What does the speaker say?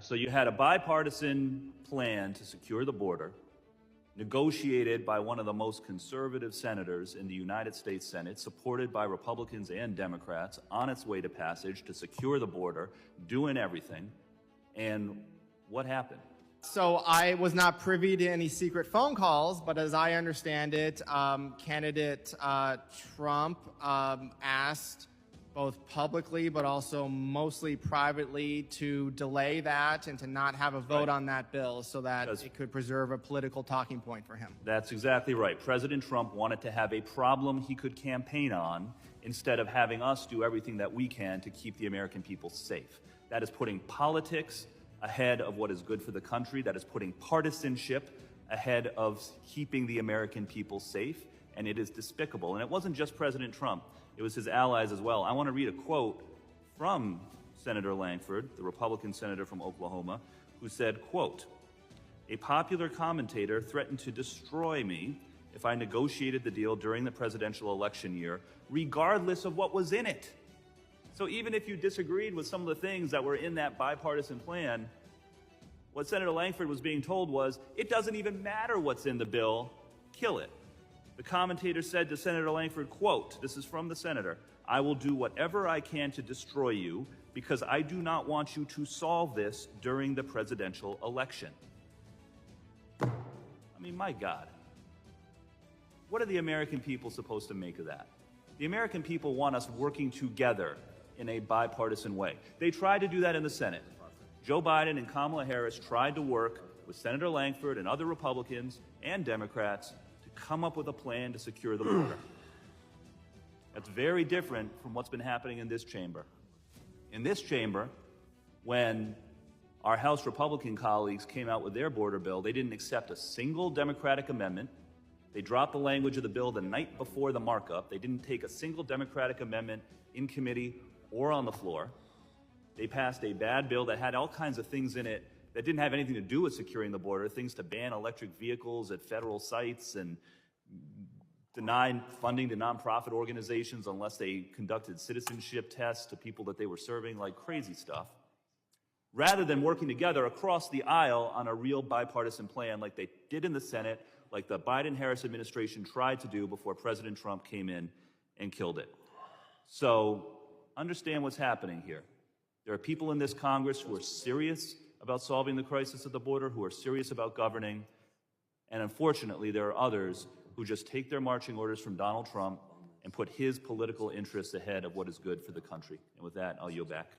So you had a bipartisan plan to secure the border, negotiated by one of the most conservative senators in the United States Senate, supported by Republicans and Democrats, on its way to passage to secure the border, doing everything. And what happened? So I was not privy to any secret phone calls, but as I understand it, candidate Trump asked both publicly but also mostly privately to delay that and to not have a vote on that bill so that it could preserve a political talking point for him. That's exactly right. President Trump wanted to have a problem he could campaign on instead of having us do everything that we can to keep the American people safe. That is putting politics ahead of what is good for the country. That is putting partisanship ahead of keeping the American people safe, and it is despicable. And it wasn't just President Trump. It was his allies as well. I want to read a quote from Senator Lankford, the Republican senator from Oklahoma, who said, quote, "A popular commentator threatened to destroy me if I negotiated the deal during the presidential election year, regardless of what was in it." So even if you disagreed with some of the things that were in that bipartisan plan, what Senator Lankford was being told was, it doesn't even matter what's in the bill, kill it. The commentator said to Senator Lankford, quote, this is from the senator, "I will do whatever I can to destroy you because I do not want you to solve this during the presidential election." I mean, my God. What are the American people supposed to make of that? The American people want us working together in a bipartisan way. They tried to do that in the Senate. Joe Biden and Kamala Harris tried to work with Senator Lankford and other Republicans and Democrats to come up with a plan to secure the border. That's very different from what's been happening in this chamber. In this chamber, when our House Republican colleagues came out with their border bill, they didn't accept a single Democratic amendment. They dropped the language of the bill the night before the markup. They didn't take a single Democratic amendment in committee or on the floor. They passed a bad bill that had all kinds of things in it that didn't have anything to do with securing the border, things to ban electric vehicles at federal sites and deny funding to nonprofit organizations unless they conducted citizenship tests to people that they were serving, like crazy stuff, rather than working together across the aisle on a real bipartisan plan like they did in the Senate, like the Biden-Harris administration tried to do before President Trump came in and killed it. So understand what's happening here. There are people in this Congress who are serious about solving the crisis at the border, who are serious about governing, and unfortunately there are others who just take their marching orders from Donald Trump and put his political interests ahead of what is good for the country. And with that, I'll yield back.